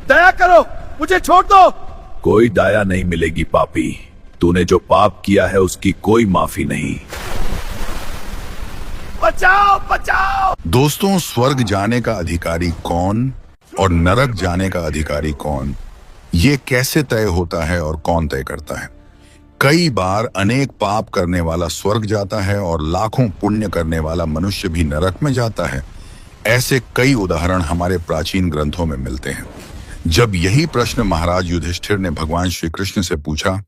दया करो, मुझे छोड़ दो। कोई दया नहीं मिलेगी पापी। तूने जो पाप किया है उसकी कोई माफी नहीं। बचाओ बचाओ। दोस्तों, स्वर्ग जाने का अधिकारी कौन और नरक जाने का अधिकारी कौन, ये कैसे तय होता है और कौन तय करता है? कई बार अनेक पाप करने वाला स्वर्ग जाता है और लाखों पुण्य करने वाला मनुष्य भी नरक में जाता है। ऐसे कई उदाहरण हमारे प्राचीन ग्रंथों में मिलते हैं। जब यही प्रश्न महाराज युधिष्ठिर ने भगवान श्री कृष्ण से पूछा,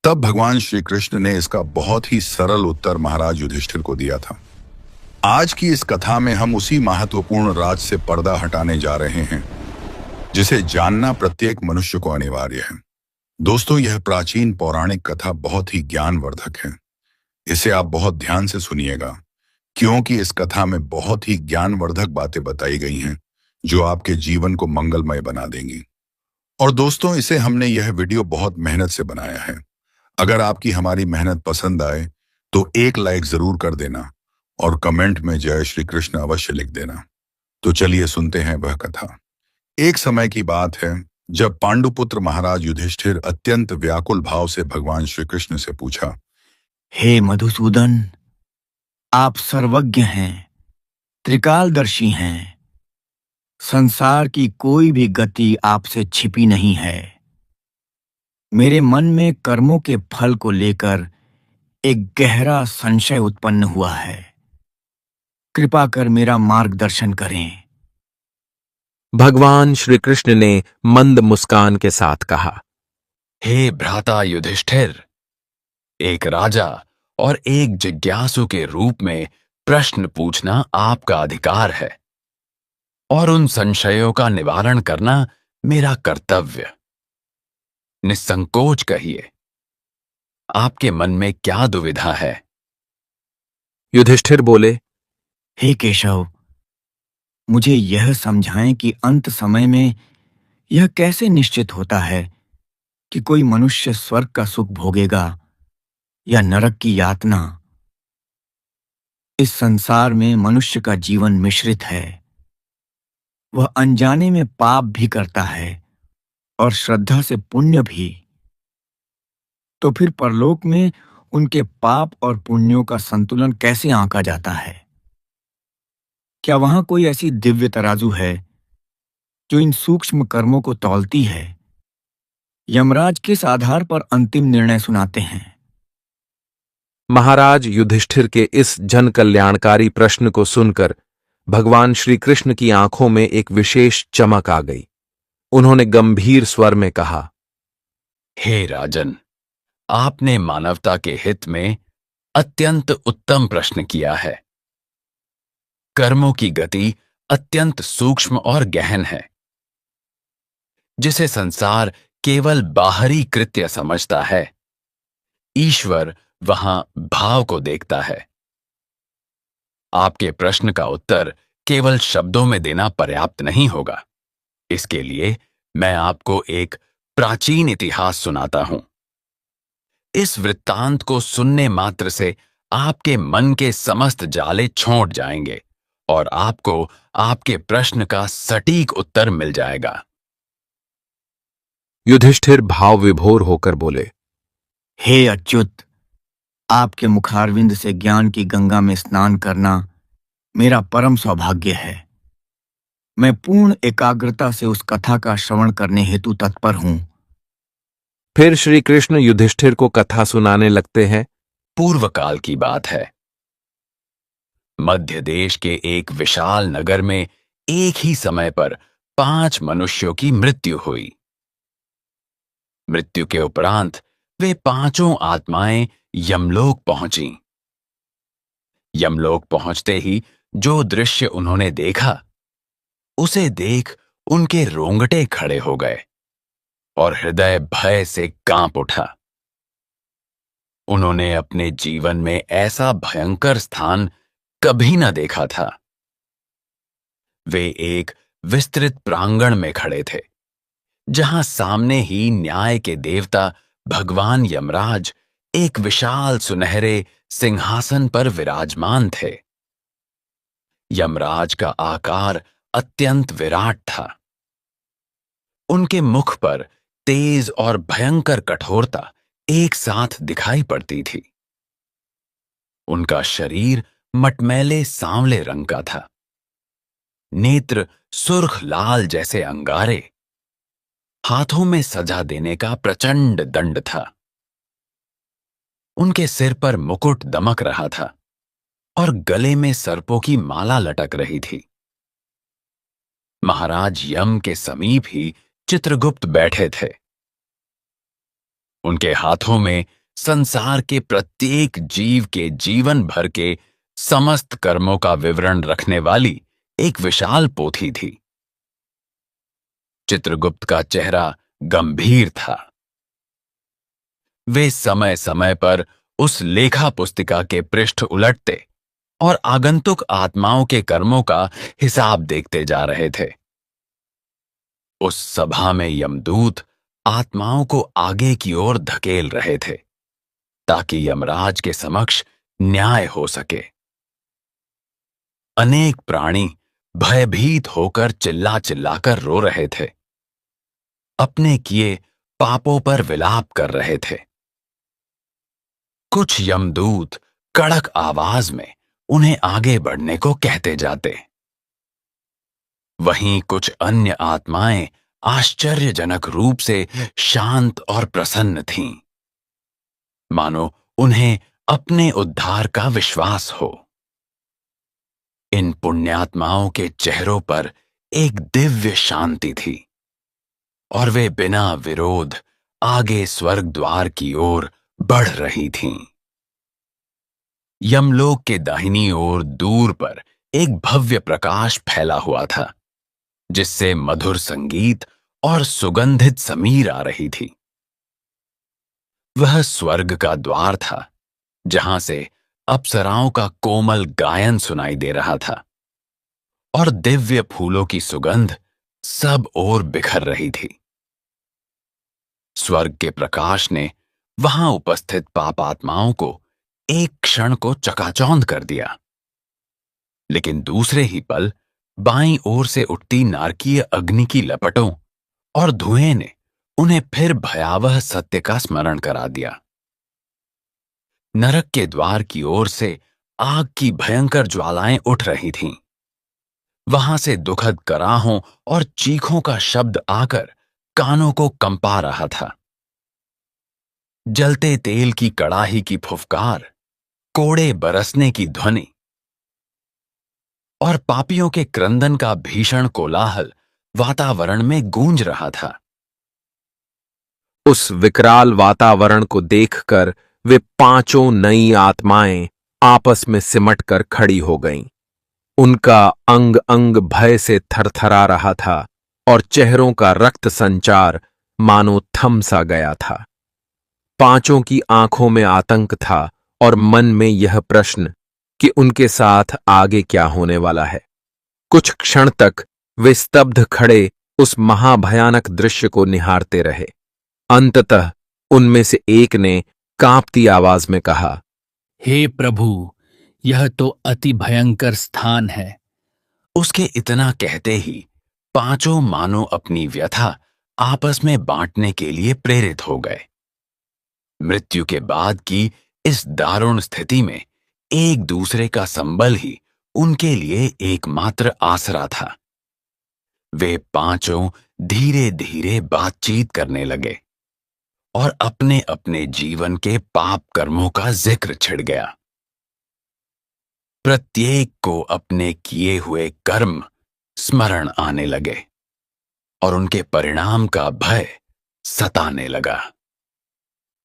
तब भगवान श्री कृष्ण ने इसका बहुत ही सरल उत्तर महाराज युधिष्ठिर को दिया था। आज की इस कथा में हम उसी महत्वपूर्ण राज से पर्दा हटाने जा रहे हैं जिसे जानना प्रत्येक मनुष्य को अनिवार्य है। दोस्तों, यह प्राचीन पौराणिक कथा बहुत ही ज्ञानवर्धक है। इसे आप बहुत ध्यान से सुनिएगा, क्योंकि इस कथा में बहुत ही ज्ञानवर्धक बातें बताई गई हैं जो आपके जीवन को मंगलमय बना देंगी। और दोस्तों, इसे हमने यह वीडियो बहुत मेहनत से बनाया है। अगर आपकी हमारी मेहनत पसंद आए तो एक लाइक जरूर कर देना और कमेंट में जय श्री कृष्ण अवश्य लिख देना। तो चलिए सुनते हैं वह कथा। एक समय की बात है जब पांडुपुत्र महाराज युधिष्ठिर अत्यंत व्याकुल भाव से भगवान श्री कृष्ण से पूछा, हे मधुसूदन, आप सर्वज्ञ हैं, त्रिकालदर्शी हैं। संसार की कोई भी गति आपसे छिपी नहीं है। मेरे मन में कर्मों के फल को लेकर एक गहरा संशय उत्पन्न हुआ है। कृपा कर मेरा मार्गदर्शन करें। भगवान श्री कृष्ण ने मंद मुस्कान के साथ कहा, हे भ्राता युधिष्ठिर, एक राजा और एक जिज्ञासु के रूप में प्रश्न पूछना आपका अधिकार है और उन संशयों का निवारण करना मेरा कर्तव्य। निसंकोच कहिए, आपके मन में क्या दुविधा है? युधिष्ठिर बोले, हे केशव, मुझे यह समझाएं कि अंत समय में यह कैसे निश्चित होता है कि कोई मनुष्य स्वर्ग का सुख भोगेगा या नरक की यातना। इस संसार में मनुष्य का जीवन मिश्रित है। वह अनजाने में पाप भी करता है और श्रद्धा से पुण्य भी। तो फिर परलोक में उनके पाप और पुण्यों का संतुलन कैसे आंका जाता है? क्या वहां कोई ऐसी दिव्य तराजू है जो इन सूक्ष्म कर्मों को तौलती है? यमराज किस आधार पर अंतिम निर्णय सुनाते हैं? महाराज युधिष्ठिर के इस जन कल्याणकारी प्रश्न को सुनकर भगवान श्री कृष्ण की आंखों में एक विशेष चमक आ गई। उन्होंने गंभीर स्वर में कहा, हे राजन, आपने मानवता के हित में अत्यंत उत्तम प्रश्न किया है। कर्मों की गति अत्यंत सूक्ष्म और गहन है, जिसे संसार केवल बाहरी कृत्य समझता है। ईश्वर वहां भाव को देखता है। आपके प्रश्न का उत्तर केवल शब्दों में देना पर्याप्त नहीं होगा। इसके लिए मैं आपको एक प्राचीन इतिहास सुनाता हूं। इस वृत्तांत को सुनने मात्र से आपके मन के समस्त जाले छोंट जाएंगे और आपको आपके प्रश्न का सटीक उत्तर मिल जाएगा। युधिष्ठिर भाव विभोर होकर बोले, हे अच्युत, आपके मुखारविंद से ज्ञान की गंगा में स्नान करना मेरा परम सौभाग्य है। मैं पूर्ण एकाग्रता से उस कथा का श्रवण करने हेतु तत्पर हूं। फिर श्री कृष्ण युधिष्ठिर को कथा सुनाने लगते हैं। पूर्व काल की बात है। मध्य देश के एक विशाल नगर में एक ही समय पर 5 मनुष्यों की मृत्यु हुई। मृत्यु के उपरांत वे पांचों आत्माएं यमलोक पहुंची। यमलोक पहुंचते ही जो दृश्य उन्होंने देखा, उसे देख उनके रोंगटे खड़े हो गए और हृदय भय से कांप उठा। उन्होंने अपने जीवन में ऐसा भयंकर स्थान कभी न देखा था। वे एक विस्तृत प्रांगण में खड़े थे, जहां सामने ही न्याय के देवता भगवान यमराज एक विशाल सुनहरे सिंहासन पर विराजमान थे। यमराज का आकार अत्यंत विराट था। उनके मुख पर तेज और भयंकर कठोरता एक साथ दिखाई पड़ती थी। उनका शरीर मटमैले सांवले रंग का था, नेत्र सुर्ख लाल जैसे अंगारे, हाथों में सजा देने का प्रचंड दंड था। उनके सिर पर मुकुट दमक रहा था और गले में सर्पों की माला लटक रही थी। महाराज यम के समीप ही चित्रगुप्त बैठे थे। उनके हाथों में संसार के प्रत्येक जीव के जीवन भर के समस्त कर्मों का विवरण रखने वाली एक विशाल पोथी थी। चित्रगुप्त का चेहरा गंभीर था। वे समय समय पर उस लेखा पुस्तिका के पृष्ठ उलटते और आगंतुक आत्माओं के कर्मों का हिसाब देखते जा रहे थे। उस सभा में यमदूत आत्माओं को आगे की ओर धकेल रहे थे ताकि यमराज के समक्ष न्याय हो सके। अनेक प्राणी भयभीत होकर चिल्ला चिल्लाकर रो रहे थे, अपने किए पापों पर विलाप कर रहे थे। कुछ यमदूत कड़क आवाज में उन्हें आगे बढ़ने को कहते जाते, वहीं कुछ अन्य आत्माएं आश्चर्यजनक रूप से शांत और प्रसन्न थीं, मानो उन्हें अपने उद्धार का विश्वास हो। इन पुण्यात्माओं के चेहरों पर एक दिव्य शांति थी और वे बिना विरोध आगे स्वर्ग द्वार की ओर बढ़ रही थीं। यमलोक के दाहिनी ओर दूर पर एक भव्य प्रकाश फैला हुआ था, जिससे मधुर संगीत और सुगंधित समीर आ रही थी। वह स्वर्ग का द्वार था, जहां से अप्सराओं का कोमल गायन सुनाई दे रहा था और दिव्य फूलों की सुगंध सब ओर बिखर रही थी। स्वर्ग के प्रकाश ने वहां उपस्थित पापात्माओं को एक क्षण को चकाचौंध कर दिया, लेकिन दूसरे ही पल बाईं ओर से उठती नारकीय अग्नि की लपटों और धुएं ने उन्हें फिर भयावह सत्य का स्मरण करा दिया। नरक के द्वार की ओर से आग की भयंकर ज्वालाएं उठ रही थीं। वहां से दुखद कराहों और चीखों का शब्द आकर कानों को कंपा रहा था। जलते तेल की कड़ाही की फुफकार, कोड़े बरसने की ध्वनि और पापियों के क्रंदन का भीषण कोलाहल वातावरण में गूंज रहा था। उस विकराल वातावरण को देखकर वे पांचों नई आत्माएं आपस में सिमटकर खड़ी हो गईं। उनका अंग अंग भय से थरथरा रहा था और चेहरों का रक्त संचार मानो थम सा गया था। पांचों की आंखों में आतंक था और मन में यह प्रश्न कि उनके साथ आगे क्या होने वाला है। कुछ क्षण तक वे स्तब्ध खड़े उस महाभयानक दृश्य को निहारते रहे। अंततः उनमें से एक ने कांपती आवाज में कहा, हे प्रभु, यह तो अति भयंकर स्थान है। उसके इतना कहते ही पांचों मानो अपनी व्यथा आपस में बांटने के लिए प्रेरित हो गए। मृत्यु के बाद की इस दारुण स्थिति में एक दूसरे का संबल ही उनके लिए एकमात्र आसरा था। वे पांचों धीरे धीरे बातचीत करने लगे और अपने अपने जीवन के पाप कर्मों का जिक्र छिड़ गया। प्रत्येक को अपने किए हुए कर्म स्मरण आने लगे और उनके परिणाम का भय सताने लगा।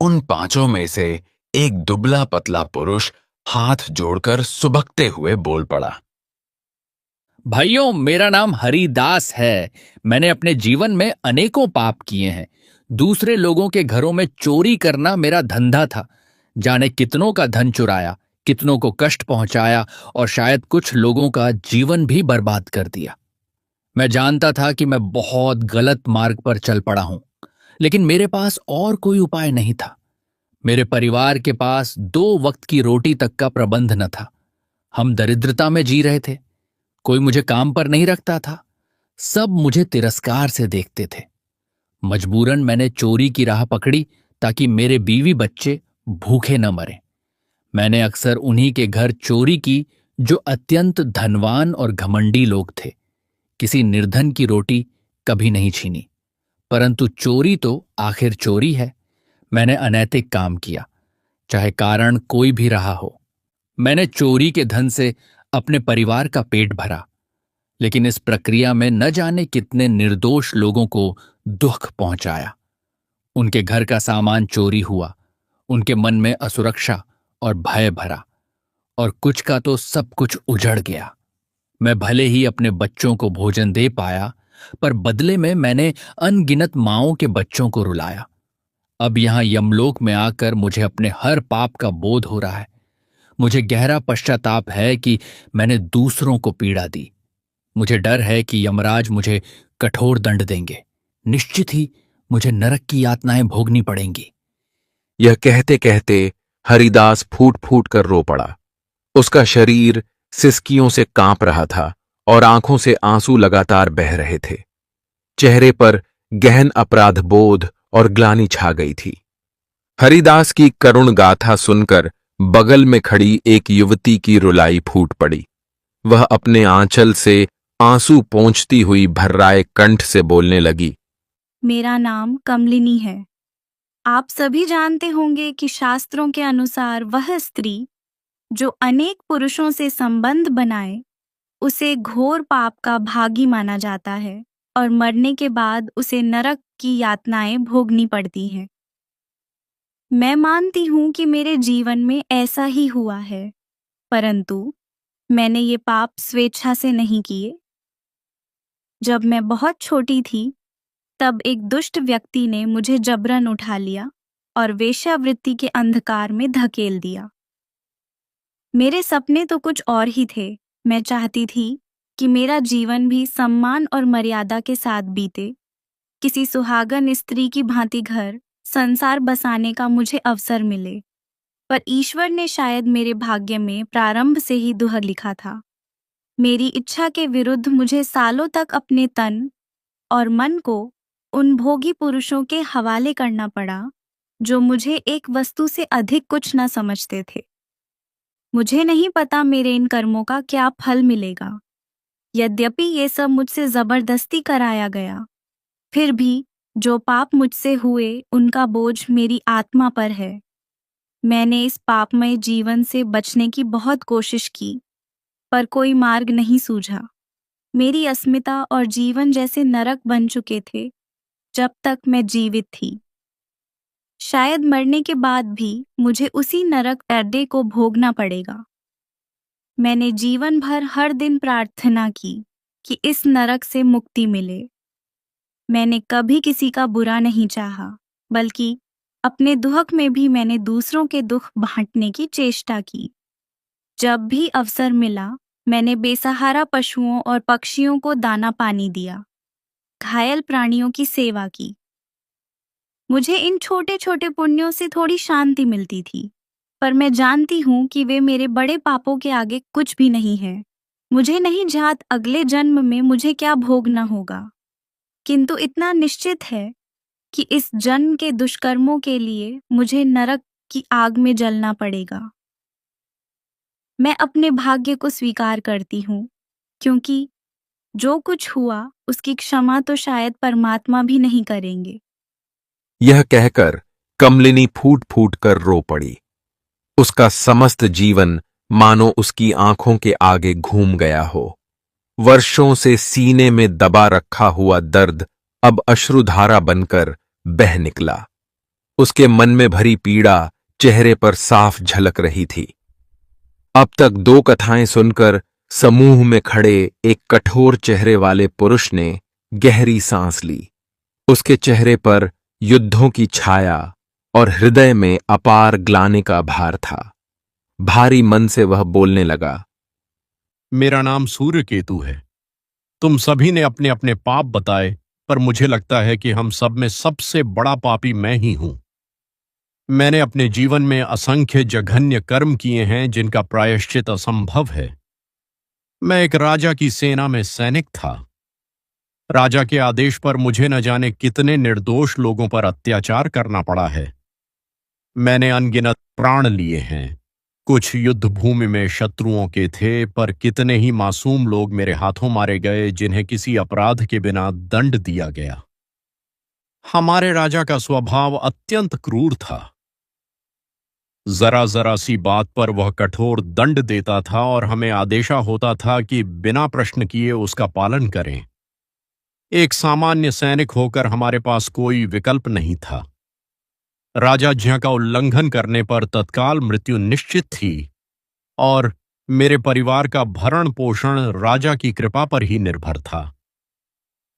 उन पांचों में से एक दुबला पतला पुरुष हाथ जोड़कर सुबकते हुए बोल पड़ा, भाइयों, मेरा नाम हरिदास है। मैंने अपने जीवन में अनेकों पाप किए हैं। दूसरे लोगों के घरों में चोरी करना मेरा धंधा था। जाने कितनों का धन चुराया, कितनों को कष्ट पहुंचाया और शायद कुछ लोगों का जीवन भी बर्बाद कर दिया। मैं जानता था कि मैं बहुत गलत मार्ग पर चल पड़ा हूं, लेकिन मेरे पास और कोई उपाय नहीं था। मेरे परिवार के पास 2 वक्त की रोटी तक का प्रबंध न था। हम दरिद्रता में जी रहे थे। कोई मुझे काम पर नहीं रखता था। सब मुझे तिरस्कार से देखते थे। मजबूरन मैंने चोरी की राह पकड़ी ताकि मेरे बीवी बच्चे भूखे न मरें। मैंने अक्सर उन्हीं के घर चोरी की जो अत्यंत धनवान और घमंडी लोग थे। किसी निर्धन की रोटी कभी नहीं छीनी। परंतु चोरी तो आखिर चोरी है। मैंने अनैतिक काम किया, चाहे कारण कोई भी रहा हो। मैंने चोरी के धन से अपने परिवार का पेट भरा, लेकिन इस प्रक्रिया में न जाने कितने निर्दोष लोगों को दुख पहुंचाया। उनके घर का सामान चोरी हुआ, उनके मन में असुरक्षा और भय भरा, और कुछ का तो सब कुछ उजड़ गया। मैं भले ही अपने बच्चों को भोजन दे पाया, पर बदले में मैंने अनगिनत माओं के बच्चों को रुलाया। अब यहां यमलोक में आकर मुझे अपने हर पाप का बोध हो रहा है। मुझे गहरा पश्चाताप है कि मैंने दूसरों को पीड़ा दी। मुझे डर है कि यमराज मुझे कठोर दंड देंगे। निश्चित ही मुझे नरक की यातनाएं भोगनी पड़ेंगी। यह कहते कहते हरिदास फूट फूट कर रो पड़ा। उसका शरीर सिसकियों से कांप रहा था और आंखों से आंसू लगातार बह रहे थे। चेहरे पर गहन अपराध बोध और ग्लानि छा गई थी। हरिदास की करुण गाथा सुनकर बगल में खड़ी एक युवती की रुलाई फूट पड़ी। वह अपने आंचल से आंसू पोंछती हुई भर्राए कंठ से बोलने लगी। मेरा नाम कमलिनी है। आप सभी जानते होंगे कि शास्त्रों के अनुसार वह स्त्री जो अनेक पुरुषों से संबंध बनाए, उसे घोर पाप का भागी माना जाता है और मरने के बाद उसे नरक की यातनाएं भोगनी पड़ती हैं। मैं मानती हूं कि मेरे जीवन में ऐसा ही हुआ है, परंतु मैंने ये पाप स्वेच्छा से नहीं किए। जब मैं बहुत छोटी थी, तब एक दुष्ट व्यक्ति ने मुझे जबरन उठा लिया और वेश्यावृत्ति के अंधकार में धकेल दिया। मेरे सपने तो कुछ और ही थे। मैं चाहती थी कि मेरा जीवन भी सम्मान और मर्यादा के साथ बीते। किसी सुहागन स्त्री की भांति घर संसार बसाने का मुझे अवसर मिले, पर ईश्वर ने शायद मेरे भाग्य में प्रारंभ से ही दुहर लिखा था। मेरी इच्छा के विरुद्ध मुझे सालों तक अपने तन और मन को उन भोगी पुरुषों के हवाले करना पड़ा जो मुझे एक वस्तु से अधिक कुछ न समझते थे। मुझे नहीं पता मेरे इन कर्मों का क्या फल मिलेगा। यद्यपि ये सब मुझसे जबरदस्ती कराया गया, फिर भी जो पाप मुझसे हुए उनका बोझ मेरी आत्मा पर है। मैंने इस पापमय जीवन से बचने की बहुत कोशिश की, पर कोई मार्ग नहीं सूझा। मेरी अस्मिता और जीवन जैसे नरक बन चुके थे जब तक मैं जीवित थी। शायद मरने के बाद भी मुझे उसी नरक अड्डे को भोगना पड़ेगा। मैंने जीवन भर हर दिन प्रार्थना की कि इस नरक से मुक्ति मिले। मैंने कभी किसी का बुरा नहीं चाहा, बल्कि अपने दुख में भी मैंने दूसरों के दुख बांटने की चेष्टा की। जब भी अवसर मिला, मैंने बेसहारा पशुओं और पक्षियों को दाना पानी दिया, घायल प्राणियों की सेवा की। मुझे इन छोटे छोटे पुण्यों से थोड़ी शांति मिलती थी, पर मैं जानती हूँ कि वे मेरे बड़े पापों के आगे कुछ भी नहीं है। मुझे नहीं जात अगले जन्म में मुझे क्या भोगना होगा, किंतु इतना निश्चित है कि इस जन्म के दुष्कर्मों के लिए मुझे नरक की आग में जलना पड़ेगा। मैं अपने भाग्य को स्वीकार करती हूँ, क्योंकि जो कुछ हुआ उसकी क्षमा तो शायद परमात्मा भी नहीं करेंगे। यह कहकर कमलिनी फूट फूट कर रो पड़ी। उसका समस्त जीवन मानो उसकी आंखों के आगे घूम गया हो। वर्षों से सीने में दबा रखा हुआ दर्द अब अश्रुधारा बनकर बह निकला। उसके मन में भरी पीड़ा चेहरे पर साफ झलक रही थी। अब तक 2 कथाएं सुनकर समूह में खड़े एक कठोर चेहरे वाले पुरुष ने गहरी सांस ली। उसके चेहरे पर युद्धों की छाया और हृदय में अपार ग्लानि का भार था। भारी मन से वह बोलने लगा। मेरा नाम सूर्यकेतु है। तुम सभी ने अपने अपने पाप बताए, पर मुझे लगता है कि हम सब में सबसे बड़ा पापी मैं ही हूं। मैंने अपने जीवन में असंख्य जघन्य कर्म किए हैं जिनका प्रायश्चित असंभव है। मैं एक राजा की सेना में सैनिक था। राजा के आदेश पर मुझे न जाने कितने निर्दोष लोगों पर अत्याचार करना पड़ा है। मैंने अनगिनत प्राण लिए हैं। कुछ युद्ध भूमि में शत्रुओं के थे, पर कितने ही मासूम लोग मेरे हाथों मारे गए जिन्हें किसी अपराध के बिना दंड दिया गया। हमारे राजा का स्वभाव अत्यंत क्रूर था। जरा जरा सी बात पर वह कठोर दंड देता था और हमें आदेशा होता था कि बिना प्रश्न किए उसका पालन करें। एक सामान्य सैनिक होकर हमारे पास कोई विकल्प नहीं था। राजाज्ञा का उल्लंघन करने पर तत्काल मृत्यु निश्चित थी और मेरे परिवार का भरण पोषण राजा की कृपा पर ही निर्भर था।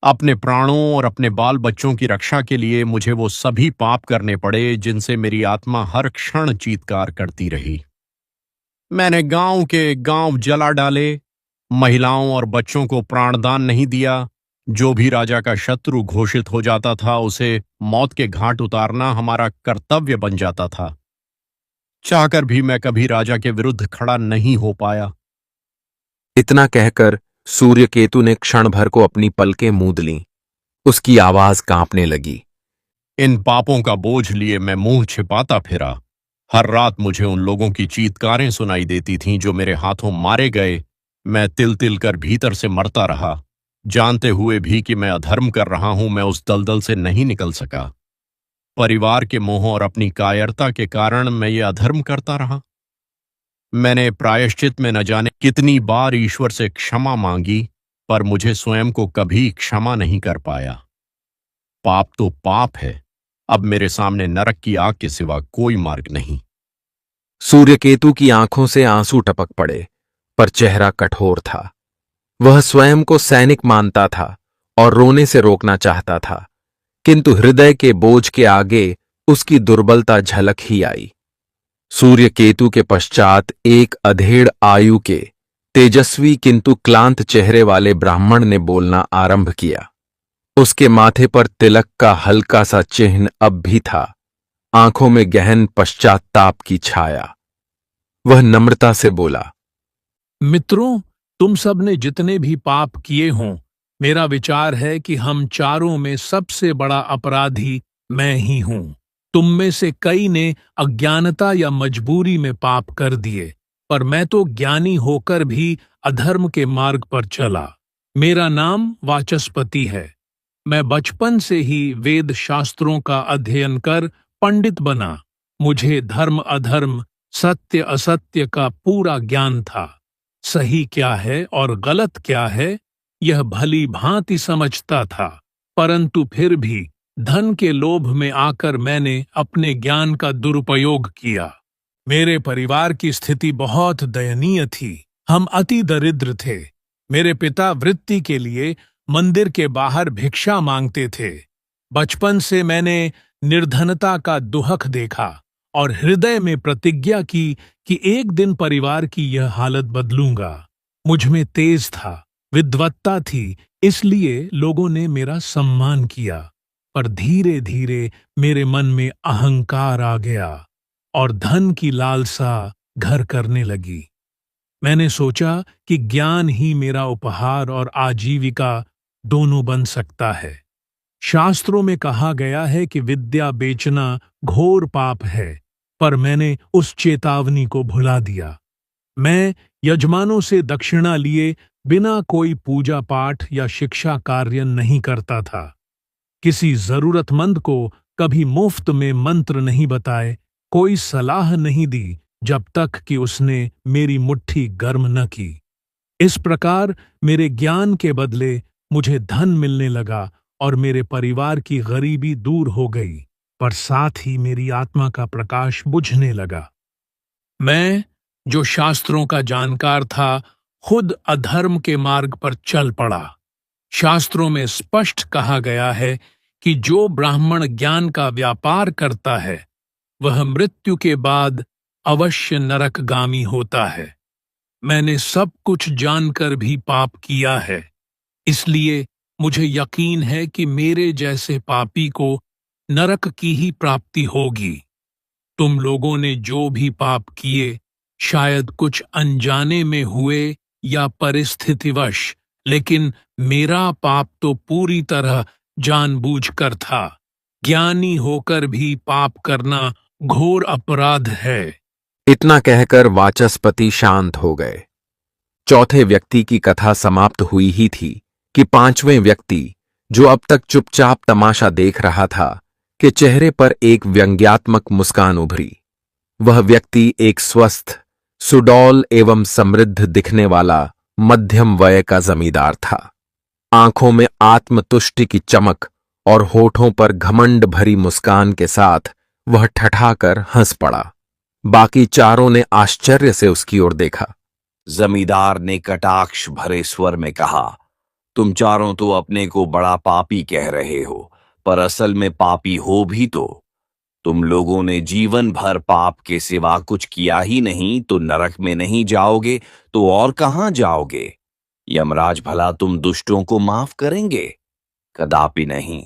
अपने प्राणों और अपने बाल बच्चों की रक्षा के लिए मुझे वो सभी पाप करने पड़े जिनसे मेरी आत्मा हर क्षण चीत्कार करती रही। मैंने गांव के गांव जला डाले, महिलाओं और बच्चों को प्राणदान नहीं दिया। जो भी राजा का शत्रु घोषित हो जाता था उसे मौत के घाट उतारना हमारा कर्तव्य बन जाता था। चाहकर भी मैं कभी राजा के विरुद्ध खड़ा नहीं हो पाया। इतना कहकर सूर्यकेतु ने क्षण भर को अपनी पलकें मूंद लीं। उसकी आवाज कांपने लगी। इन पापों का बोझ लिए मैं मुंह छिपाता फिरा। हर रात मुझे उन लोगों की चीत्कारें सुनाई देती थीं जो मेरे हाथों मारे गए। मैं तिल तिल कर भीतर से मरता रहा। जानते हुए भी कि मैं अधर्म कर रहा हूं, मैं उस दलदल से नहीं निकल सका। परिवार के मोह और अपनी कायरता के कारण मैं ये अधर्म करता रहा। मैंने प्रायश्चित में न जाने कितनी बार ईश्वर से क्षमा मांगी, पर मुझे स्वयं को कभी क्षमा नहीं कर पाया। पाप तो पाप है। अब मेरे सामने नरक की आग के सिवा कोई मार्ग नहीं। सूर्यकेतु की आंखों से आंसू टपक पड़े, पर चेहरा कठोर था। वह स्वयं को सैनिक मानता था और रोने से रोकना चाहता था, किंतु हृदय के बोझ के आगे उसकी दुर्बलता झलक ही आई। सूर्यकेतु के पश्चात एक अधेड़ आयु के तेजस्वी किंतु क्लांत चेहरे वाले ब्राह्मण ने बोलना आरंभ किया। उसके माथे पर तिलक का हल्का सा चिन्ह अब भी था, आंखों में गहन पश्चात्ताप की छाया। वह नम्रता से बोला, मित्रों, तुम सब ने जितने भी पाप किए हों, मेरा विचार है कि हम चारों में सबसे बड़ा अपराधी मैं ही हूं। तुम में से कई ने अज्ञानता या मजबूरी में पाप कर दिए, पर मैं तो ज्ञानी होकर भी अधर्म के मार्ग पर चला। मेरा नाम वाचस्पति है। मैं बचपन से ही वेद शास्त्रों का अध्ययन कर पंडित बना। मुझे धर्म अधर्म, सत्य असत्य का पूरा ज्ञान था। सही क्या है और गलत क्या है यह भली भांति समझता था, परंतु फिर भी धन के लोभ में आकर मैंने अपने ज्ञान का दुरुपयोग किया। मेरे परिवार की स्थिति बहुत दयनीय थी। हम अति दरिद्र थे। मेरे पिता वृत्ति के लिए मंदिर के बाहर भिक्षा मांगते थे। बचपन से मैंने निर्धनता का दुहक देखा और हृदय में प्रतिज्ञा की कि एक दिन परिवार की यह हालत बदलूंगा। मुझ में तेज था, विद्वत्ता थी, इसलिए लोगों ने मेरा सम्मान किया। पर धीरे धीरे मेरे मन में अहंकार आ गया और धन की लालसा घर करने लगी। मैंने सोचा कि ज्ञान ही मेरा उपहार और आजीविका दोनों बन सकता है। शास्त्रों में कहा गया है कि विद्या बेचना घोर पाप है, पर मैंने उस चेतावनी को भुला दिया। मैं यजमानों से दक्षिणा लिए बिना कोई पूजा पाठ या शिक्षा कार्य नहीं करता था। किसी जरूरतमंद को कभी मुफ्त में मंत्र नहीं बताए, कोई सलाह नहीं दी जब तक कि उसने मेरी मुट्ठी गर्म न की। इस प्रकार मेरे ज्ञान के बदले मुझे धन मिलने लगा और मेरे परिवार की गरीबी दूर हो गई, पर साथ ही मेरी आत्मा का प्रकाश बुझने लगा। मैं, जो शास्त्रों का जानकार था, खुद अधर्म के मार्ग पर चल पड़ा। शास्त्रों में स्पष्ट कहा गया है कि जो ब्राह्मण ज्ञान का व्यापार करता है वह मृत्यु के बाद अवश्य नरकगामी होता है। मैंने सब कुछ जानकर भी पाप किया है, इसलिए मुझे यकीन है कि मेरे जैसे पापी को नरक की ही प्राप्ति होगी। तुम लोगों ने जो भी पाप किए, शायद कुछ अनजाने में हुए या परिस्थितिवश, लेकिन मेरा पाप तो पूरी तरह जानबूझकर था। ज्ञानी होकर भी पाप करना घोर अपराध है। इतना कहकर वाचस्पति शांत हो गए। चौथे व्यक्ति की कथा समाप्त हुई ही थी कि पांचवें व्यक्ति, जो अब तक चुपचाप तमाशा देख रहा था, के चेहरे पर एक व्यंग्यात्मक मुस्कान उभरी। वह व्यक्ति एक स्वस्थ, सुडौल एवं समृद्ध दिखने वाला मध्यम वय का जमींदार था। आंखों में आत्मतुष्टि की चमक और होठों पर घमंड भरी मुस्कान के साथ वह ठठाकर हंस पड़ा। बाकी चारों ने आश्चर्य से उसकी ओर देखा। जमींदार ने कटाक्ष भरे स्वर में कहा, तुम चारों तो अपने को बड़ा पापी कह रहे हो, पर असल में पापी हो भी तो। तुम लोगों ने जीवन भर पाप के सिवा कुछ किया ही नहीं, तो नरक में नहीं जाओगे तो और कहां जाओगे? यमराज भला तुम दुष्टों को माफ करेंगे? कदापि नहीं।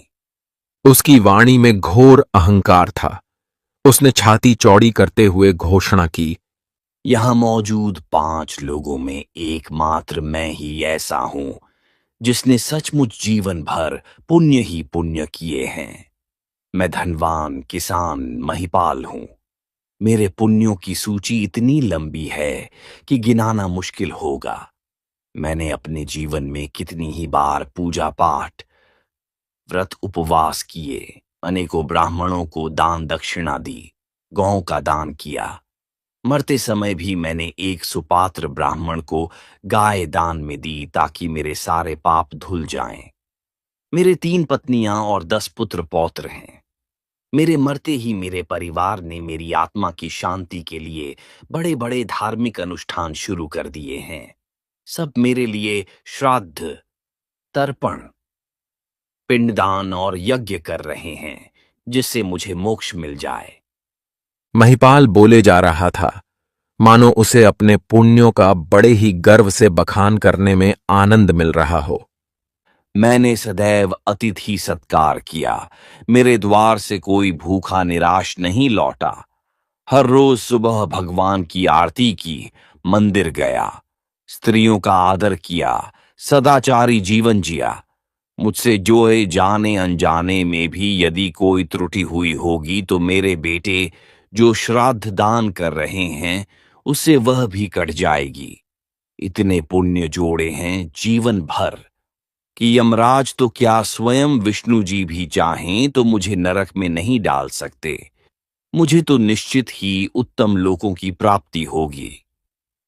उसकी वाणी में घोर अहंकार था। उसने छाती चौड़ी करते हुए घोषणा की, यहां मौजूद 5 लोगों में एकमात्र मैं ही ऐसा हूं जिसने सचमुच जीवन भर पुण्य ही पुण्य किए हैं। मैं धनवान किसान महिपाल हूं। मेरे पुण्यों की सूची इतनी लंबी है कि गिनाना मुश्किल होगा। मैंने अपने जीवन में कितनी ही बार पूजा पाठ, व्रत उपवास किए, अनेकों ब्राह्मणों को दान दक्षिणा दी, गौं का दान किया। मरते समय भी मैंने एक सुपात्र ब्राह्मण को गाय दान में दी ताकि मेरे सारे पाप धुल जाएं। मेरे 3 पत्नियां और 10 पुत्र पौत्र हैं। मेरे मरते ही मेरे परिवार ने मेरी आत्मा की शांति के लिए बड़े बड़े धार्मिक अनुष्ठान शुरू कर दिए हैं। सब मेरे लिए श्राद्ध, तर्पण, पिंडदान और यज्ञ कर रहे हैं, जिससे मुझे मोक्ष मिल जाए। महिपाल बोले जा रहा था, मानो उसे अपने पुण्यों का बड़े ही गर्व से बखान करने में आनंद मिल रहा हो। मैंने सदैव अतिथि सत्कार किया। मेरे द्वार से कोई भूखा निराश नहीं लौटा। हर रोज सुबह भगवान की आरती की, मंदिर गया, स्त्रियों का आदर किया, सदाचारी जीवन जिया। मुझसे जोए जाने अनजाने में भी यदि कोई त्रुटि हुई होगी तो मेरे बेटे जो श्राद्ध दान कर रहे हैं उससे वह भी कट जाएगी। इतने पुण्य जोड़े हैं जीवन भर कि यमराज तो क्या स्वयं विष्णु जी भी चाहें तो मुझे नरक में नहीं डाल सकते। मुझे तो निश्चित ही उत्तम लोकों की प्राप्ति होगी।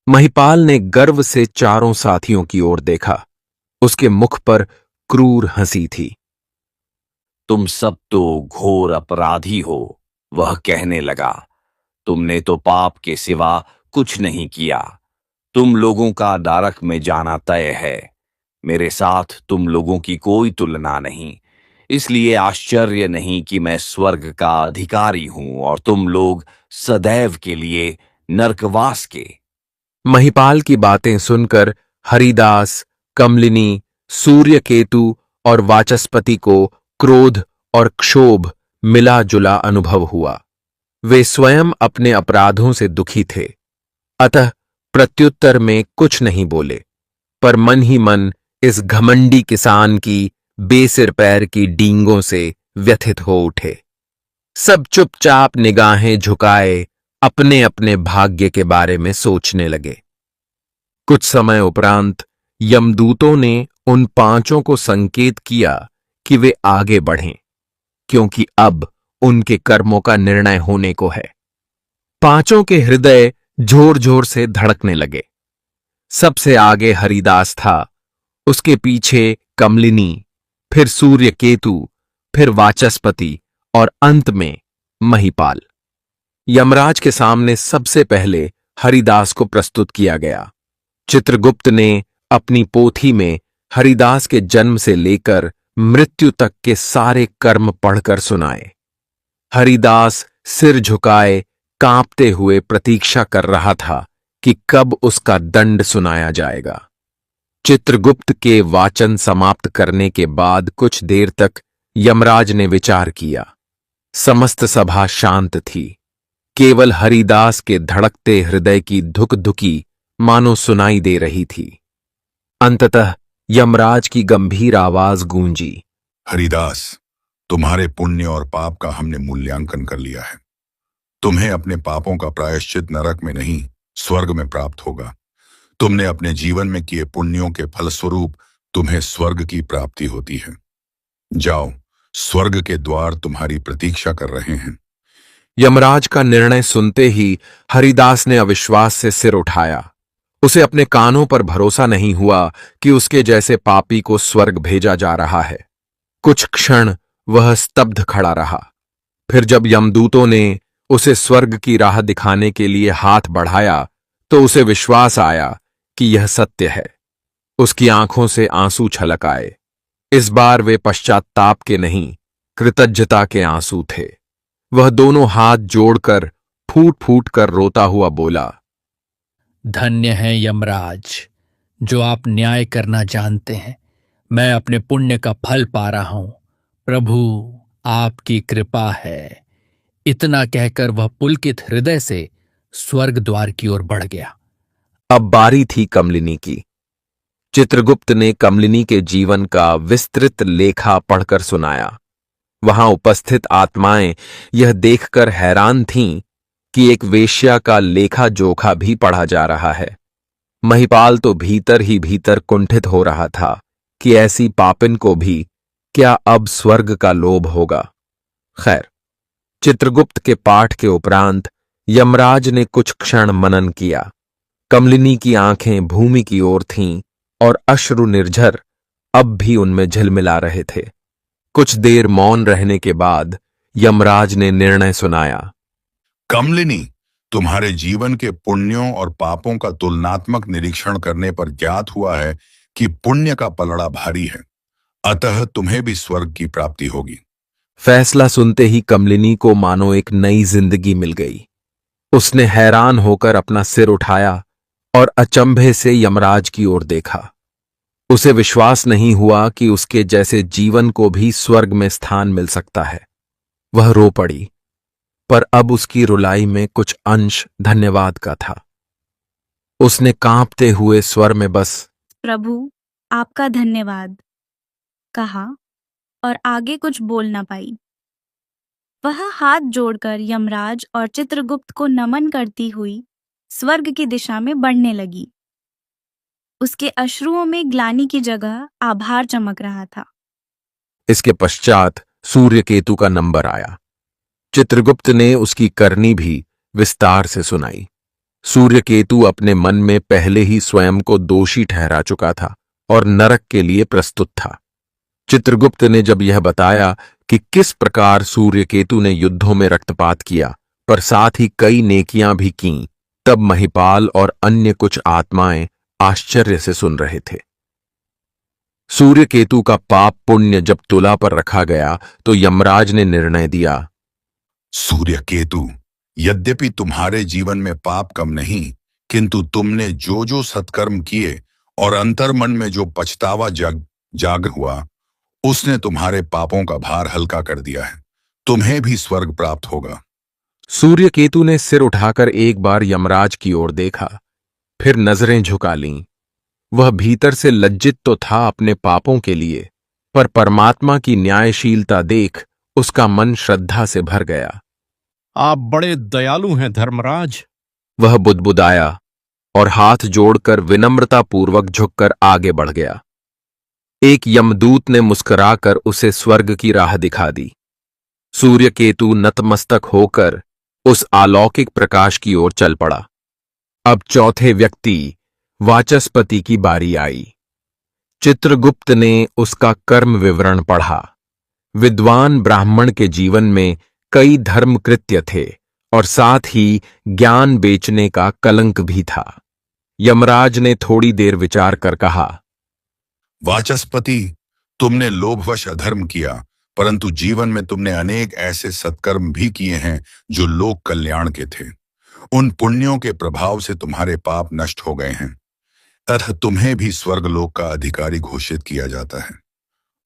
महिपाल ने गर्व से चारों साथियों की ओर देखा। उसके मुख पर क्रूर हंसी थी। तुम सब तो घोर अपराधी हो, वह कहने लगा। तुमने तो पाप के सिवा कुछ नहीं किया। तुम लोगों का नरक में जाना तय है। मेरे साथ तुम लोगों की कोई तुलना नहीं, इसलिए आश्चर्य नहीं कि मैं स्वर्ग का अधिकारी हूं और तुम लोग सदैव के लिए नरकवास के। महिपाल की बातें सुनकर हरिदास, कमलिनी, सूर्यकेतु और वाचस्पति को क्रोध और क्षोभ मिला जुला अनुभव हुआ। वे स्वयं अपने अपराधों से दुखी थे, अतः प्रत्युत्तर में कुछ नहीं बोले, पर मन ही मन इस घमंडी किसान की बेसिर पैर की डींगों से व्यथित हो उठे। सब चुपचाप निगाहें झुकाए अपने अपने भाग्य के बारे में सोचने लगे। कुछ समय उपरांत यमदूतों ने उन 5 को संकेत किया कि वे आगे बढ़ें, क्योंकि अब उनके कर्मों का निर्णय होने को है। 5 के हृदय जोर जोर से धड़कने लगे। सबसे आगे हरिदास था, उसके पीछे कमलिनी, फिर सूर्यकेतु, फिर वाचस्पति और अंत में महिपाल। यमराज के सामने सबसे पहले हरिदास को प्रस्तुत किया गया। चित्रगुप्त ने अपनी पोथी में हरिदास के जन्म से लेकर मृत्यु तक के सारे कर्म पढ़कर सुनाए। हरिदास सिर झुकाए कांपते हुए प्रतीक्षा कर रहा था कि कब उसका दंड सुनाया जाएगा। चित्रगुप्त के वाचन समाप्त करने के बाद कुछ देर तक यमराज ने विचार किया। समस्त सभा शांत थी। केवल हरिदास के धड़कते हृदय की धुक धुकी मानो सुनाई दे रही थी। अंततः यमराज की गंभीर आवाज गूंजी। हरिदास, तुम्हारे पुण्य और पाप का हमने मूल्यांकन कर लिया है। तुम्हें अपने पापों का प्रायश्चित नरक में नहीं, स्वर्ग में प्राप्त होगा। तुमने अपने जीवन में किए पुण्यों के फलस्वरूप तुम्हें स्वर्ग की प्राप्ति होती है। जाओ, स्वर्ग के द्वार तुम्हारी प्रतीक्षा कर रहे हैं। यमराज का निर्णय सुनते ही हरिदास ने अविश्वास से सिर उठाया। उसे अपने कानों पर भरोसा नहीं हुआ कि उसके जैसे पापी को स्वर्ग भेजा जा रहा है। कुछ क्षण वह स्तब्ध खड़ा रहा। फिर जब यमदूतों ने उसे स्वर्ग की राह दिखाने के लिए हाथ बढ़ाया तो उसे विश्वास आया कि यह सत्य है। उसकी आंखों से आंसू छलक आए। इस बार वे पश्चात्ताप के नहीं, कृतज्ञता के आंसू थे। वह दोनों हाथ जोड़कर फूट फूट कर रोता हुआ बोला, धन्य है यमराज, जो आप न्याय करना जानते हैं। मैं अपने पुण्य का फल पा रहा हूं। प्रभु, आपकी कृपा है। इतना कहकर वह पुलकित हृदय से स्वर्ग द्वार की ओर बढ़ गया। अब बारी थी कमलिनी की। चित्रगुप्त ने कमलिनी के जीवन का विस्तृत लेखा पढ़कर सुनाया। वहां उपस्थित आत्माएं यह देखकर हैरान थीं कि एक वेश्या का लेखा जोखा भी पढ़ा जा रहा है। महिपाल तो भीतर ही भीतर कुंठित हो रहा था कि ऐसी पापिन को भी क्या अब स्वर्ग का लोभ होगा। खैर, चित्रगुप्त के पाठ के उपरांत यमराज ने कुछ क्षण मनन किया। कमलिनी की आंखें भूमि की ओर थीं और अश्रु निर्झर अब भी उनमें झिलमिला रहे थे। कुछ देर मौन रहने के बाद यमराज ने निर्णय सुनाया। कमलिनी, तुम्हारे जीवन के पुण्यों और पापों का तुलनात्मक निरीक्षण करने पर ज्ञात हुआ है कि पुण्य का पलड़ा भारी है, अतः तुम्हें भी स्वर्ग की प्राप्ति होगी। फैसला सुनते ही कमलिनी को मानो एक नई जिंदगी मिल गई। उसने हैरान होकर अपना सिर उठाया और अचंभे से यमराज की ओर देखा। उसे विश्वास नहीं हुआ कि उसके जैसे जीवन को भी स्वर्ग में स्थान मिल सकता है। वह रो पड़ी, पर अब उसकी रुलाई में कुछ अंश धन्यवाद का था। उसने कांपते हुए स्वर में बस प्रभु, आपका धन्यवाद कहा और आगे कुछ बोल न पाई। वह हाथ जोड़कर यमराज और चित्रगुप्त को नमन करती हुई स्वर्ग की दिशा में बढ़ने लगी। उसके अश्रुओं में ग्लानि की जगह आभार चमक रहा था। इसके पश्चात सूर्यकेतु का नंबर आया। चित्रगुप्त ने उसकी करनी भी विस्तार से सुनाई। सूर्यकेतु अपने मन में पहले ही स्वयं को दोषी ठहरा चुका था और नरक के लिए प्रस्तुत था। चित्रगुप्त ने जब यह बताया कि किस प्रकार सूर्यकेतु ने युद्धों में रक्तपात किया, पर साथ ही कई नेकियां भी कीं, तब महिपाल और अन्य कुछ आत्माएं आश्चर्य से सुन रहे थे। सूर्यकेतु का पाप पुण्य जब तुला पर रखा गया तो यमराज ने निर्णय दिया, सूर्यकेतु, यद्यपि तुम्हारे जीवन में पाप कम नहीं, किंतु तुमने जो जो सत्कर्म किए और अंतर्मन में जो पछतावा जाग हुआ, उसने तुम्हारे पापों का भार हल्का कर दिया है। तुम्हें भी स्वर्ग प्राप्त होगा। सूर्यकेतु ने सिर उठाकर एक बार यमराज की ओर देखा, फिर नजरें झुका लीं। वह भीतर से लज्जित तो था अपने पापों के लिए, पर परमात्मा की न्यायशीलता देख उसका मन श्रद्धा से भर गया। आप बड़े दयालु हैं धर्मराज। वह बुदबुदाया और हाथ जोड़कर विनम्रतापूर्वक झुककर आगे बढ़ गया। एक यमदूत ने मुस्कुराकर उसे स्वर्ग की राह दिखा दी। सूर्यकेतु नतमस्तक होकर उस अलौकिक प्रकाश की ओर चल पड़ा। अब चौथे व्यक्ति वाचस्पति की बारी आई। चित्रगुप्त ने उसका कर्म विवरण पढ़ा। विद्वान ब्राह्मण के जीवन में कई धर्म कृत्य थे और साथ ही ज्ञान बेचने का कलंक भी था। यमराज ने थोड़ी देर विचार कर कहा, वाचस्पति, तुमने लोभवश अधर्म किया, परंतु जीवन में तुमने अनेक ऐसे सत्कर्म भी किए हैं जो लोक कल्याण के थे। उन पुण्यों के प्रभाव से तुम्हारे पाप नष्ट हो गए हैं, तथा तुम्हें भी स्वर्गलोक का अधिकारी घोषित किया जाता है।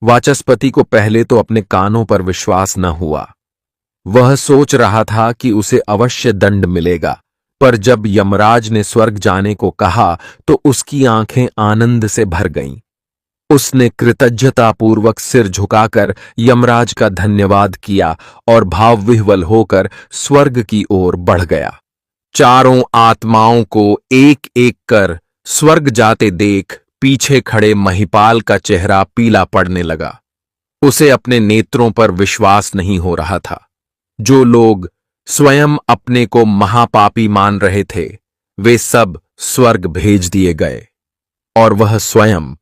वाचस्पति को पहले तो अपने कानों पर विश्वास न हुआ। वह सोच रहा था कि उसे अवश्य दंड मिलेगा, पर जब यमराज ने स्वर्ग जाने को कहा तो उसकी आंखें आनंद से भर गईं। उसने कृतज्ञतापूर्वक सिर झुकाकर यमराज का धन्यवाद किया और भावविह्वल होकर स्वर्ग की ओर बढ़ गया। चारों आत्माओं को एक एक कर स्वर्ग जाते देख पीछे खड़े महिपाल का चेहरा पीला पड़ने लगा। उसे अपने नेत्रों पर विश्वास नहीं हो रहा था। जो लोग स्वयं अपने को महापापी मान रहे थे, वे सब स्वर्ग भेज दिए गए, और वह स्वयं,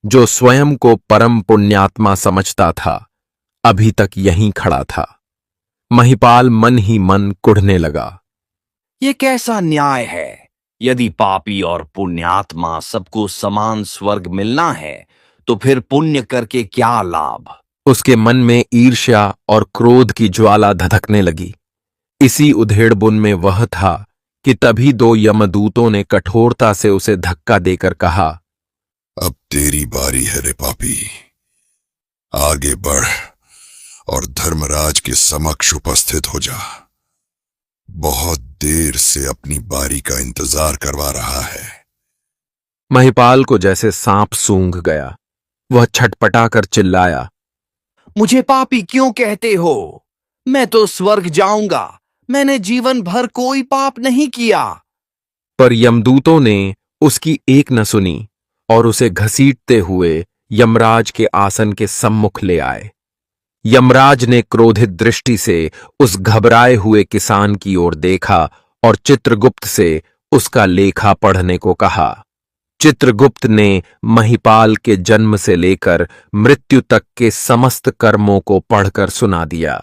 जो स्वयं को परम पुण्यात्मा समझता था, अभी तक यहीं खड़ा था। महिपाल मन ही मन कुढ़ने लगा। ये कैसा न्याय है? यदि पापी और पुण्यात्मा सबको समान स्वर्ग मिलना है, तो फिर पुण्य करके क्या लाभ? उसके मन में ईर्ष्या और क्रोध की ज्वाला धधकने लगी। इसी उधेड़बुन में वह था कि तभी दो यमदूतों ने कठोरता से उसे धक्का देकर कहा, अब तेरी बारी है रे पापी, आगे बढ़ और धर्मराज के समक्ष उपस्थित हो जा। बहुत देर से अपनी बारी का इंतजार करवा रहा है। महिपाल को जैसे सांप सूंघ गया। वह छटपटा कर चिल्लाया, मुझे पापी क्यों कहते हो? मैं तो स्वर्ग जाऊंगा। मैंने जीवन भर कोई पाप नहीं किया। पर यमदूतों ने उसकी एक न सुनी और उसे घसीटते हुए यमराज के आसन के सम्मुख ले आए। यमराज ने क्रोधित दृष्टि से उस घबराए हुए किसान की ओर देखा और चित्रगुप्त से उसका लेखा पढ़ने को कहा। चित्रगुप्त ने महिपाल के जन्म से लेकर मृत्यु तक के समस्त कर्मों को पढ़कर सुना दिया।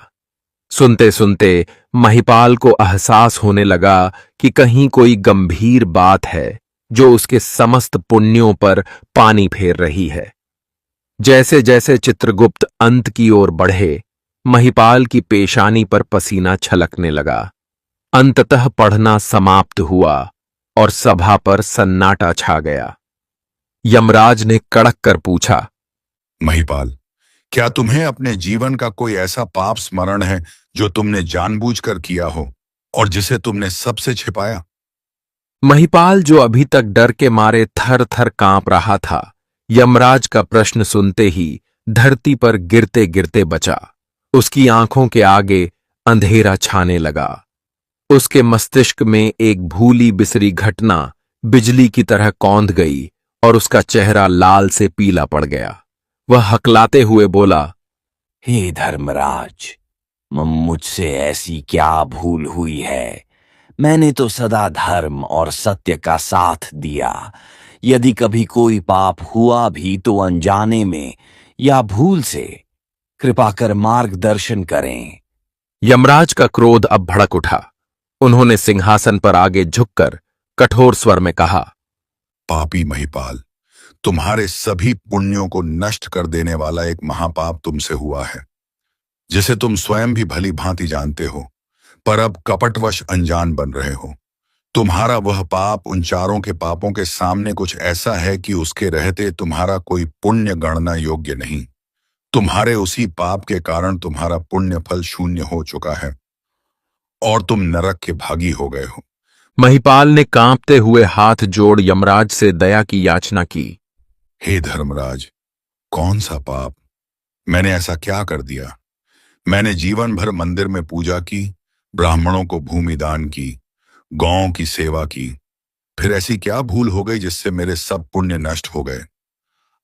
सुनते सुनते महिपाल को एहसास होने लगा कि कहीं कोई गंभीर बात है जो उसके समस्त पुण्यों पर पानी फेर रही है। जैसे जैसे चित्रगुप्त अंत की ओर बढ़े, महिपाल की पेशानी पर पसीना छलकने लगा। अंततः पढ़ना समाप्त हुआ और सभा पर सन्नाटा छा गया। यमराज ने कड़क कर पूछा, महिपाल, क्या तुम्हें अपने जीवन का कोई ऐसा पाप स्मरण है जो तुमने जानबूझकर किया हो और जिसे तुमने सबसे छिपाया? महिपाल, जो अभी तक डर के मारे थर थर कांप रहा था, यमराज का प्रश्न सुनते ही धरती पर गिरते गिरते बचा। उसकी आंखों के आगे अंधेरा छाने लगा। उसके मस्तिष्क में एक भूली बिसरी घटना बिजली की तरह कौंध गई और उसका चेहरा लाल से पीला पड़ गया। वह हकलाते हुए बोला, हे धर्मराज, मुझसे ऐसी क्या भूल हुई है? मैंने तो सदा धर्म और सत्य का साथ दिया। यदि कभी कोई पाप हुआ भी तो अनजाने में या भूल से। कृपा कर मार्गदर्शन करें। यमराज का क्रोध अब भड़क उठा। उन्होंने सिंहासन पर आगे झुककर कठोर स्वर में कहा, पापी महिपाल, तुम्हारे सभी पुण्यों को नष्ट कर देने वाला एक महापाप तुमसे हुआ है, जिसे तुम स्वयं भी भली भांति जानते हो, पर अब कपटवश अनजान बन रहे हो। तुम्हारा वह पाप उन चारों के पापों के सामने कुछ ऐसा है कि उसके रहते तुम्हारा कोई पुण्य गणना योग्य नहीं। तुम्हारे उसी पाप के कारण तुम्हारा पुण्य फल शून्य हो चुका है और तुम नरक के भागी हो गए हो। महिपाल ने कांपते हुए हाथ जोड़ यमराज से दया की याचना की। हे धर्मराज, कौन सा पाप? मैंने ऐसा क्या कर दिया? मैंने जीवन भर मंदिर में पूजा की, ब्राह्मणों को भूमि दान की, गौओं की सेवा की, फिर ऐसी क्या भूल हो गई जिससे मेरे सब पुण्य नष्ट हो गए?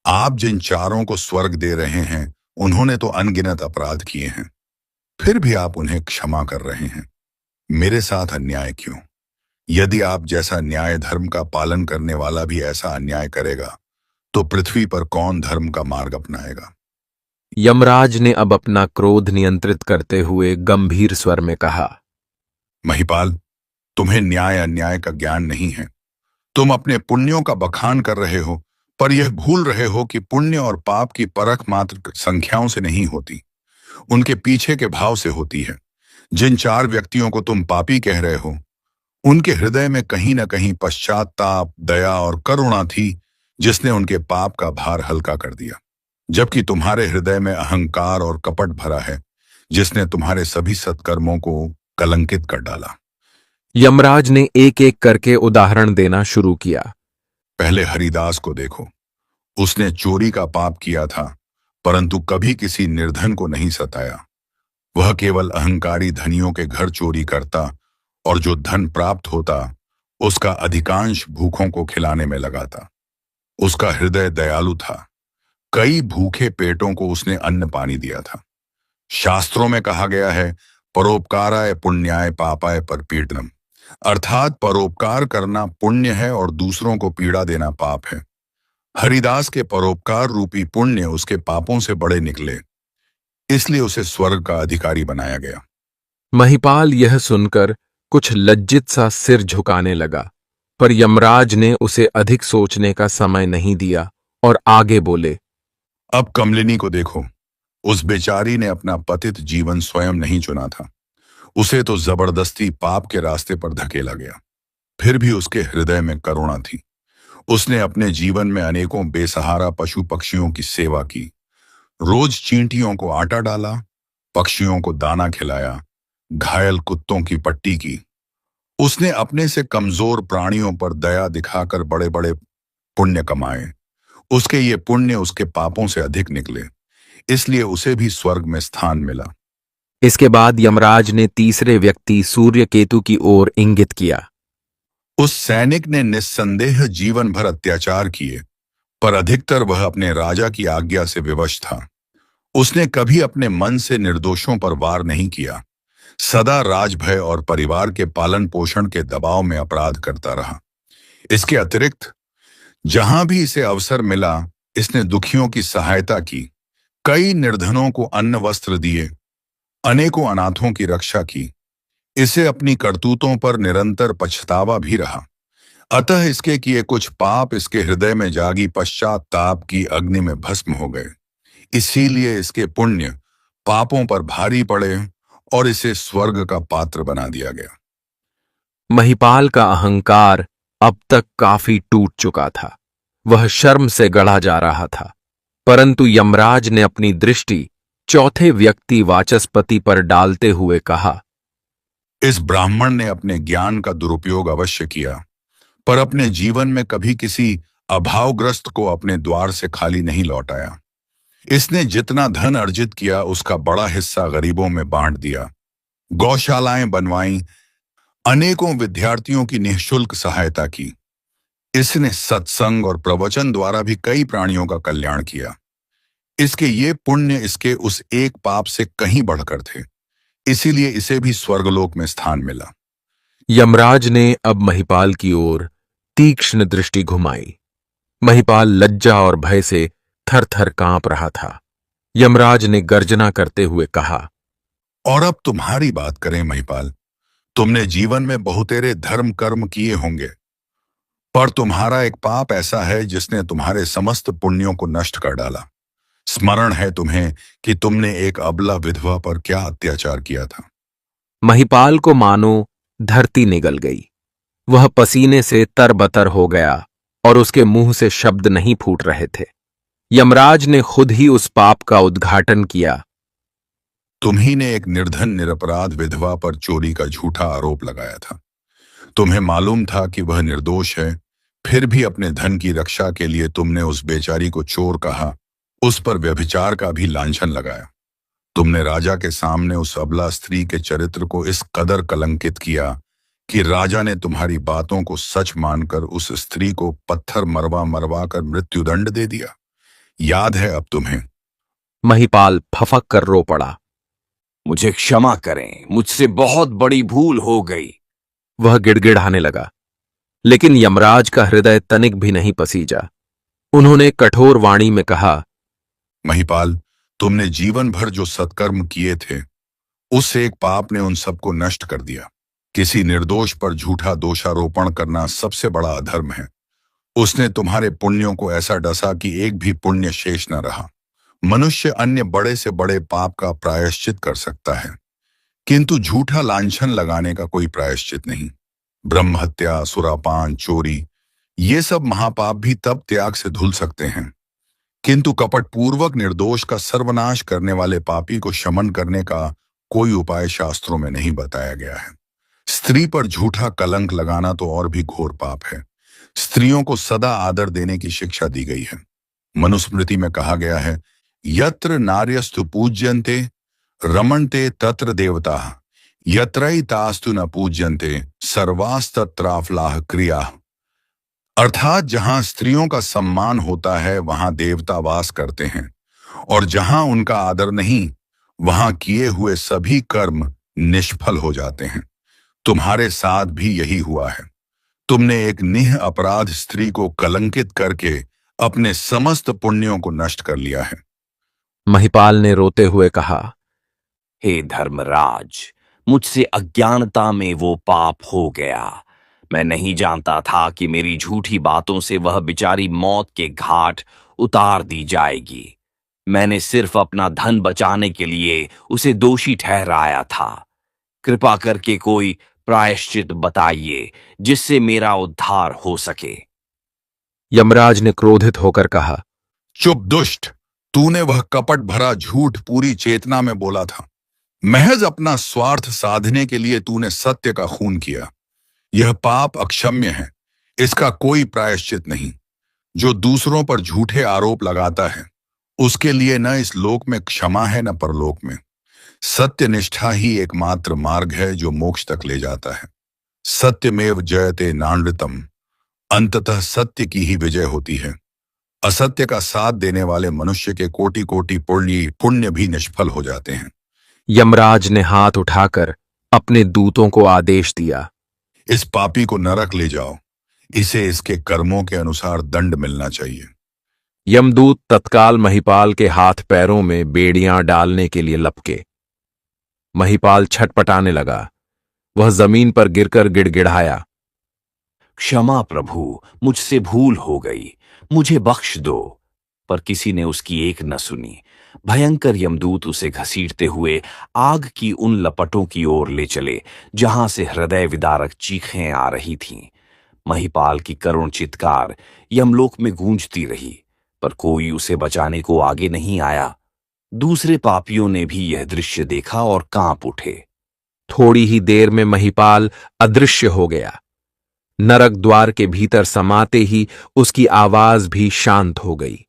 आप जिन चारों को स्वर्ग दे रहे हैं, उन्होंने तो अनगिनत अपराध किए हैं, फिर भी आप उन्हें क्षमा कर रहे हैं। मेरे साथ अन्याय क्यों? यदि आप जैसा न्याय धर्म का पालन करने वाला भी ऐसा अन्याय करेगा, तो पृथ्वी पर कौन धर्म का मार्ग अपनाएगा? यमराज ने अब अपना क्रोध नियंत्रित करते हुए गंभीर स्वर में कहा, महिपाल, तुम्हें न्याय अन्याय का ज्ञान नहीं है। तुम अपने पुण्यों का बखान कर रहे हो, पर यह भूल रहे हो कि पुण्य और पाप की परख मात्र संख्याओं से नहीं होती, उनके पीछे के भाव से होती है। जिन चार व्यक्तियों को तुम पापी कह रहे हो, उनके हृदय में कहीं न कहीं पश्चाताप, दया और करुणा थी, जिसने उनके पाप का भार हल्का कर दिया। जबकि तुम्हारे हृदय में अहंकार और कपट भरा है, जिसने तुम्हारे सभी सत्कर्मों को कलंकित कर डाला। यमराज ने एक एक करके उदाहरण देना शुरू किया। पहले हरिदास को देखो। उसने चोरी का पाप किया था, परंतु कभी किसी निर्धन को नहीं सताया। वह केवल अहंकारी धनियों के घर चोरी करता और जो धन प्राप्त होता उसका अधिकांश भूखों को खिलाने में लगाता। उसका हृदय दयालु था। कई भूखे पेटों को उसने अन्न पानी दिया था। शास्त्रों में कहा गया है, परोपकाराय पुण्याय पापाय परपीडनम, अर्थात परोपकार करना पुण्य है और दूसरों को पीड़ा देना पाप है। हरिदास के परोपकार रूपी पुण्य उसके पापों से बड़े निकले, इसलिए उसे स्वर्ग का अधिकारी बनाया गया। महिपाल यह सुनकर कुछ लज्जित सा सिर झुकाने लगा, पर यमराज ने उसे अधिक सोचने का समय नहीं दिया और आगे बोले, अब कमलिनी को देखो। उस बेचारी ने अपना पतित जीवन स्वयं नहीं चुना था। उसे तो जबरदस्ती पाप के रास्ते पर धकेला गया। फिर भी उसके हृदय में करुणा थी। उसने अपने जीवन में अनेकों बेसहारा पशु पक्षियों की सेवा की। रोज चींटियों को आटा डाला, पक्षियों को दाना खिलाया, घायल कुत्तों की पट्टी की। उसने अपने से कमजोर प्राणियों पर दया दिखाकर बड़े बड़े पुण्य कमाए। उसके ये पुण्य उसके पापों से अधिक निकले, इसलिए उसे भी स्वर्ग में स्थान मिला। इसके बाद यमराज ने तीसरे व्यक्ति सूर्यकेतु की ओर इंगित किया। उस सैनिक ने निस्संदेह जीवन भर अत्याचार किए, पर अधिकतर वह अपने राजा की आज्ञा से विवश था। उसने कभी अपने मन से निर्दोषों पर वार नहीं किया, सदा राजभय और परिवार के पालन पोषण के दबाव में अपराध करता रहा। इसके अतिरिक्त जहां भी इसे अवसर मिला, इसने दुखियों की सहायता की, कई निर्धनों को अन्न वस्त्र दिए, अनेकों अनाथों की रक्षा की। इसे अपनी करतूतों पर निरंतर पछतावा भी रहा। अतः इसके किए कुछ पाप इसके हृदय में जागी पश्चाताप की अग्नि में भस्म हो गए। इसीलिए इसके पुण्य पापों पर भारी पड़े और इसे स्वर्ग का पात्र बना दिया गया। महिपाल का अहंकार अब तक काफी टूट चुका था। वह शर्म से गढ़ा जा रहा था, परंतु यमराज ने अपनी दृष्टि चौथे व्यक्ति वाचस्पति पर डालते हुए कहा, इस ब्राह्मण ने अपने ज्ञान का दुरुपयोग अवश्य किया, पर अपने जीवन में कभी किसी अभावग्रस्त को अपने द्वार से खाली नहीं लौटाया। इसने जितना धन अर्जित किया उसका बड़ा हिस्सा गरीबों में बांट दिया, गौशालाएं बनवाईं, अनेकों विद्यार्थियों की निःशुल्क सहायता की। इसने सत्संग और प्रवचन द्वारा भी कई प्राणियों का कल्याण किया। इसके ये पुण्य इसके उस एक पाप से कहीं बढ़कर थे, इसीलिए इसे भी स्वर्गलोक में स्थान मिला। यमराज ने अब महिपाल की ओर तीक्ष्ण दृष्टि घुमाई। महिपाल लज्जा और भय से थर-थर कांप रहा था। यमराज ने गर्जना करते हुए कहा, और अब तुम्हारी बात करें महिपाल। तुमने जीवन में बहुतेरे धर्म कर्म किए होंगे, पर तुम्हारा एक पाप ऐसा है जिसने तुम्हारे समस्त पुण्यों को नष्ट कर डाला। स्मरण है तुम्हें कि तुमने एक अबला विधवा पर क्या अत्याचार किया था। महिपाल को मानो धरती निगल गई। वह पसीने से तरबतर हो गया और उसके मुंह से शब्द नहीं फूट रहे थे। यमराज ने खुद ही उस पाप का उद्घाटन किया। तुम्ही ने एक निर्धन निरपराध विधवा पर चोरी का झूठा आरोप लगाया था। तुम्हें मालूम था कि वह निर्दोष है, फिर भी अपने धन की रक्षा के लिए तुमने उस बेचारी को चोर कहा, उस पर व्यभिचार का भी लांछन लगाया। तुमने राजा के सामने उस अबला स्त्री के चरित्र को इस कदर कलंकित किया कि राजा ने तुम्हारी बातों को सच मानकर उस स्त्री को पत्थर मरवा मरवा कर मृत्युदंड दे दिया। याद है अब तुम्हें? महिपाल फफक कर रो पड़ा। मुझे क्षमा करें, मुझसे बहुत बड़ी भूल हो गई। वह गिड़गिड़ाने लगा, लेकिन यमराज का हृदय तनिक भी नहीं पसीजा। उन्होंने कठोर वाणी में कहा, महिपाल, तुमने जीवन भर जो सत्कर्म किए थे, उस एक पाप ने उन सबको नष्ट कर दिया। किसी निर्दोष पर झूठा दोषारोपण करना सबसे बड़ा अधर्म है। उसने तुम्हारे पुण्यों को ऐसा डसा कि एक भी पुण्य शेष न रहा। मनुष्य अन्य बड़े से बड़े पाप का प्रायश्चित कर सकता है, किंतु झूठा लांछन लगाने का कोई प्रायश्चित नहीं। ब्रह्महत्या, सुरापान, चोरी, ये सब महापाप भी तब त्याग से धुल सकते हैं, किंतु कपटपूर्वक निर्दोष का सर्वनाश करने वाले पापी को शमन करने का कोई उपाय शास्त्रों में नहीं बताया गया है। स्त्री पर झूठा कलंक लगाना तो और भी घोर पाप है। स्त्रियों को सदा आदर देने की शिक्षा दी गई है। मनुस्मृति में कहा गया है, यत्र नार्यस्तु पूज्यन्ते रमणते तत्र देवता, यत्रैतास्तु न पूज्यन्ते सर्वास्तत्राफलाह क्रिया। अर्थात जहां स्त्रियों का सम्मान होता है वहां देवता वास करते हैं, और जहां उनका आदर नहीं वहां किए हुए सभी कर्म निष्फल हो जाते हैं। तुम्हारे साथ भी यही हुआ है। तुमने एक निह अपराध स्त्री को कलंकित करके अपने समस्त पुण्यों को नष्ट कर लिया है। महिपाल ने रोते हुए कहा, हे धर्मराज, मुझसे अज्ञानता में वो पाप हो गया। मैं नहीं जानता था कि मेरी झूठी बातों से वह बेचारी मौत के घाट उतार दी जाएगी। मैंने सिर्फ अपना धन बचाने के लिए उसे दोषी ठहराया था। कृपा करके कोई प्रायश्चित बताइए जिससे मेरा उद्धार हो सके। यमराज ने क्रोधित होकर कहा, चुप दुष्ट, तूने वह कपट भरा झूठ पूरी चेतना में बोला था। महज अपना स्वार्थ साधने के लिए तूने सत्य का खून किया। यह पाप अक्षम्य है, इसका कोई प्रायश्चित नहीं। जो दूसरों पर झूठे आरोप लगाता है उसके लिए न इस लोक में क्षमा है न परलोक में। सत्य निष्ठा ही एकमात्र मार्ग है जो मोक्ष तक ले जाता है। सत्यमेव जयते नानृतम, अंततः सत्य की ही विजय होती है। असत्य का साथ देने वाले मनुष्य के कोटि कोटि पुण्य भी निष्फल हो जाते हैं। यमराज ने हाथ उठाकर अपने दूतों को आदेश दिया, इस पापी को नरक ले जाओ, इसे इसके कर्मों के अनुसार दंड मिलना चाहिए। यमदूत तत्काल महिपाल के हाथ पैरों में बेड़ियां डालने के लिए लपके। महिपाल छटपटाने लगा। वह जमीन पर गिरकर गिड़गिड़ाया, क्षमा प्रभु, मुझसे भूल हो गई, मुझे बख्श दो। पर किसी ने उसकी एक न सुनी। भयंकर यमदूत उसे घसीटते हुए आग की उन लपटों की ओर ले चले जहां से हृदय विदारक चीखें आ रही थीं। महिपाल की करुण चित्कार यमलोक में गूंजती रही, पर कोई उसे बचाने को आगे नहीं आया। दूसरे पापियों ने भी यह दृश्य देखा और कांप उठे। थोड़ी ही देर में महिपाल अदृश्य हो गया। नरक द्वार के भीतर समाते ही उसकी आवाज भी शांत हो गई।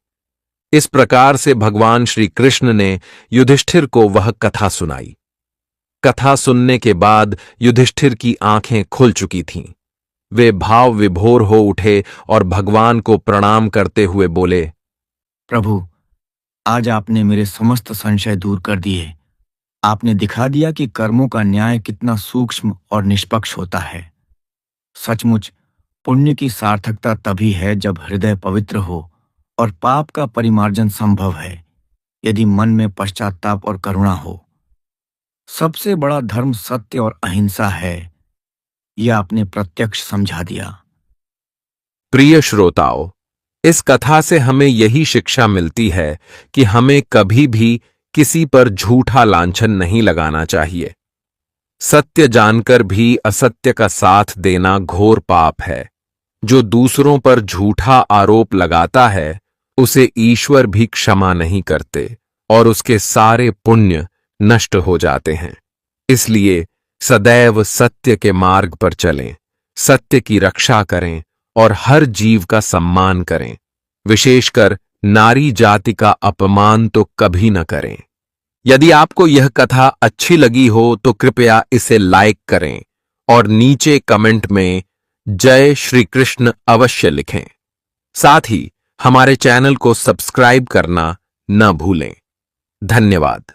इस प्रकार से भगवान श्री कृष्ण ने युधिष्ठिर को वह कथा सुनाई। कथा सुनने के बाद युधिष्ठिर की आंखें खुल चुकी थीं। वे भाव विभोर हो उठे और भगवान को प्रणाम करते हुए बोले, प्रभु, आज आपने मेरे समस्त संशय दूर कर दिए। आपने दिखा दिया कि कर्मों का न्याय कितना सूक्ष्म और निष्पक्ष होता है। सचमुच पुण्य की सार्थकता तभी है जब हृदय पवित्र हो और पाप का परिमार्जन संभव है यदि मन में पश्चाताप और करुणा हो। सबसे बड़ा धर्म सत्य और अहिंसा है, यह आपने प्रत्यक्ष समझा दिया। प्रिय श्रोताओं, इस कथा से हमें यही शिक्षा मिलती है कि हमें कभी भी किसी पर झूठा लांछन नहीं लगाना चाहिए। सत्य जानकर भी असत्य का साथ देना घोर पाप है। जो दूसरों पर झूठा आरोप लगाता है उसे ईश्वर भी क्षमा नहीं करते और उसके सारे पुण्य नष्ट हो जाते हैं। इसलिए सदैव सत्य के मार्ग पर चलें, सत्य की रक्षा करें और हर जीव का सम्मान करें। विशेषकर नारी जाति का अपमान तो कभी न करें। यदि आपको यह कथा अच्छी लगी हो तो कृपया इसे लाइक करें और नीचे कमेंट में जय श्री कृष्ण अवश्य लिखें। साथ ही हमारे चैनल को सब्सक्राइब करना न भूलें। धन्यवाद।